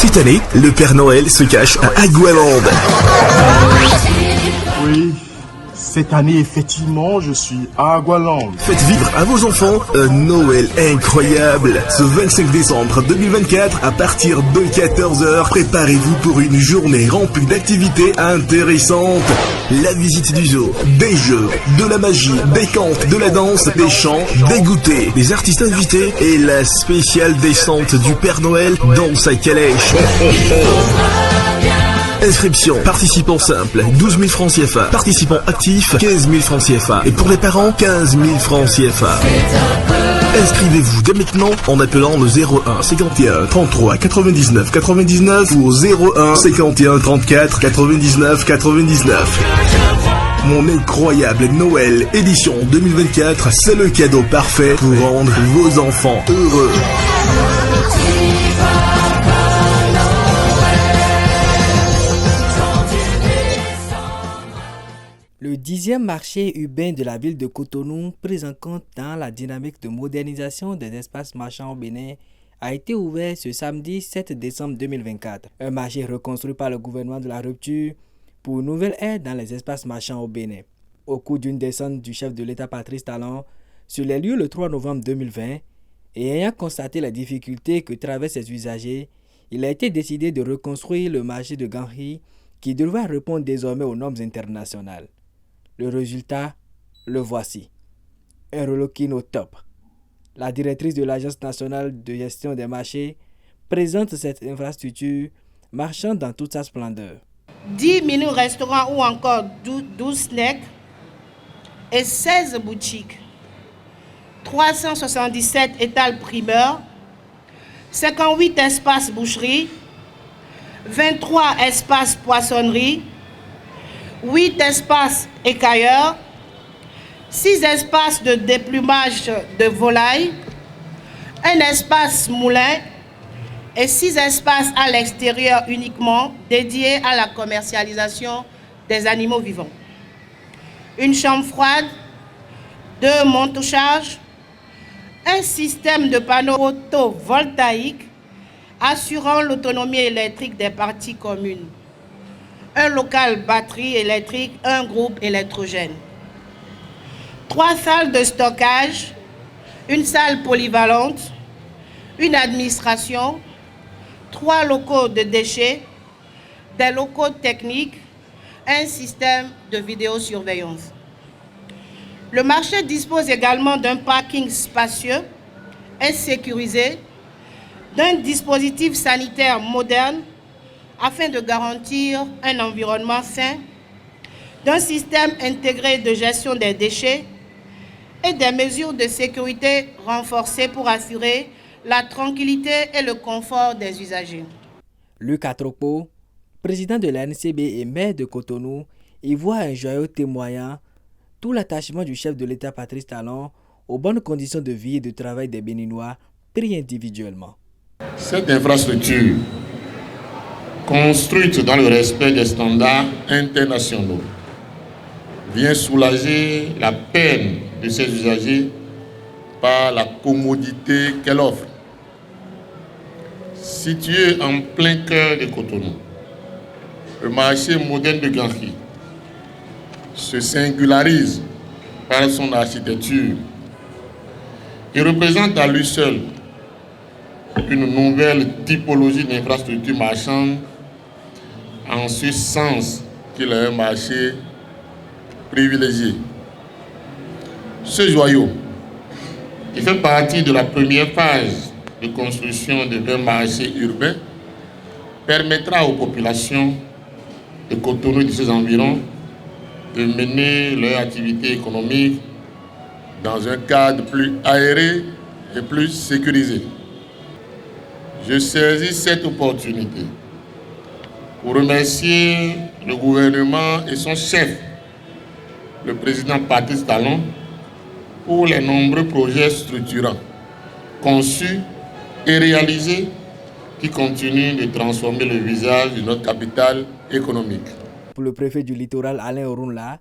Cette année, le Père Noël se cache à Agualand. Oui, cette année, effectivement, je suis à Agualand. Faites vivre à vos enfants un Noël incroyable. Ce 25 décembre 2024, à partir de 14h, préparez-vous pour une journée remplie d'activités intéressantes. La visite du zoo, des jeux, de la magie, des contes, de la danse, des chants, des goûters, des artistes invités et la spéciale descente du Père Noël dans sa calèche. Inscription, participants simples, 12 000 francs CFA. Participants actifs, 15 000 francs CFA. Et pour les parents, 15 000 francs CFA. Inscrivez-vous dès maintenant en appelant le 01 51 33 99 99 ou au 01 51 34 99 99. Mon incroyable Noël édition 2024, c'est le cadeau parfait pour rendre vos enfants heureux. Le 10e marché urbain de la ville de Cotonou, pris en compte dans la dynamique de modernisation des espaces marchands au Bénin, a été ouvert ce samedi 7 décembre 2024. Un marché reconstruit par le gouvernement de la rupture pour une nouvelle ère dans les espaces marchands au Bénin. Au cours d'une descente du chef de l'État Patrice Talon sur les lieux le 3 novembre 2020 et ayant constaté les difficultés que traversent ses usagers, il a été décidé de reconstruire le marché de Ganri qui devra répondre désormais aux normes internationales. Le résultat, le voici. Un relooking au top. La directrice de l'Agence nationale de gestion des marchés présente cette infrastructure marchant dans toute sa splendeur. 10 mini-restaurants ou encore 12 snacks et 16 boutiques. 377 étals primeurs, 58 espaces boucherie, 23 espaces poissonnerie, 8 espaces écailleurs, 6 espaces de déplumage de volailles, un espace moulin et 6 espaces à l'extérieur uniquement dédiés à la commercialisation des animaux vivants. Une chambre froide, 2 monte-charges, un système de panneaux photovoltaïques assurant l'autonomie électrique des parties communes, un local batterie électrique, un groupe électrogène. 3 salles de stockage, une salle polyvalente, une administration, 3 locaux de déchets, des locaux techniques, un système de vidéosurveillance. Le marché dispose également d'un parking spacieux et sécurisé, d'un dispositif sanitaire moderne afin de garantir un environnement sain, d'un système intégré de gestion des déchets et des mesures de sécurité renforcées pour assurer la tranquillité et le confort des usagers. Luc Atropo, président de la NCB et maire de Cotonou, y voit un joyau témoignant tout l'attachement du chef de l'État Patrice Talon aux bonnes conditions de vie et de travail des Béninois pris individuellement. Cette infrastructure, construite dans le respect des standards internationaux, vient soulager la peine de ses usagers par la commodité qu'elle offre. Situé en plein cœur de Cotonou, le marché moderne de Ganri se singularise par son architecture. Il représente à lui seul une nouvelle typologie d'infrastructure marchande en ce sens qu'il est un marché privilégié. Ce joyau, qui fait partie de la première phase de construction d'un marché urbain, permettra aux populations de Cotonou et de ses environs de mener leur activité économique dans un cadre plus aéré et plus sécurisé. Je saisis cette opportunité pour remercier le gouvernement et son chef, le président Patrice Talon, pour les nombreux projets structurants, conçus et réalisés qui continuent de transformer le visage de notre capitale économique. Pour le préfet du littoral Alain Orunla,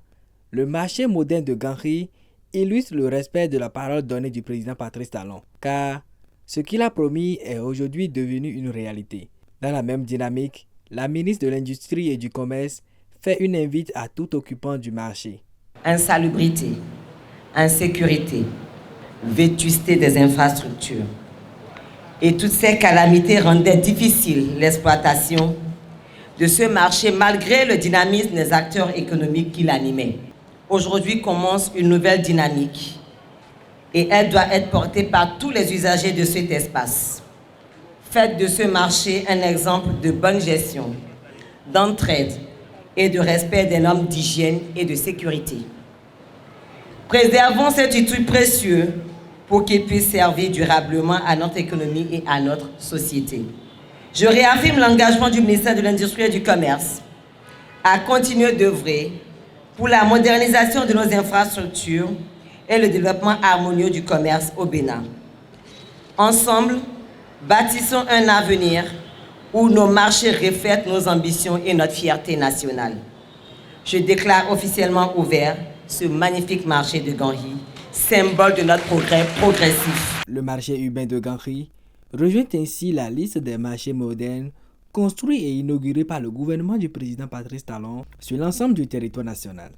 le marché moderne de Ganri illustre le respect de la parole donnée du président Patrice Talon, car ce qu'il a promis est aujourd'hui devenu une réalité. Dans la même dynamique, la ministre de l'Industrie et du Commerce fait une invite à tout occupant du marché. Insalubrité, insécurité, vétusté des infrastructures. Et toutes ces calamités rendaient difficile l'exploitation de ce marché malgré le dynamisme des acteurs économiques qui l'animaient. Aujourd'hui commence une nouvelle dynamique et elle doit être portée par tous les usagers de cet espace. Faites de ce marché un exemple de bonne gestion, d'entraide et de respect des normes d'hygiène et de sécurité. Préservons cet outil précieux pour qu'il puisse servir durablement à notre économie et à notre société. Je réaffirme l'engagement du ministère de l'Industrie et du Commerce à continuer d'œuvrer pour la modernisation de nos infrastructures et le développement harmonieux du commerce au Bénin. Ensemble, bâtissons un avenir où nos marchés reflètent nos ambitions et notre fierté nationale. Je déclare officiellement ouvert ce magnifique marché de Ganri, symbole de notre progrès progressif. Le marché urbain de Ganri rejoint ainsi la liste des marchés modernes construits et inaugurés par le gouvernement du président Patrice Talon sur l'ensemble du territoire national.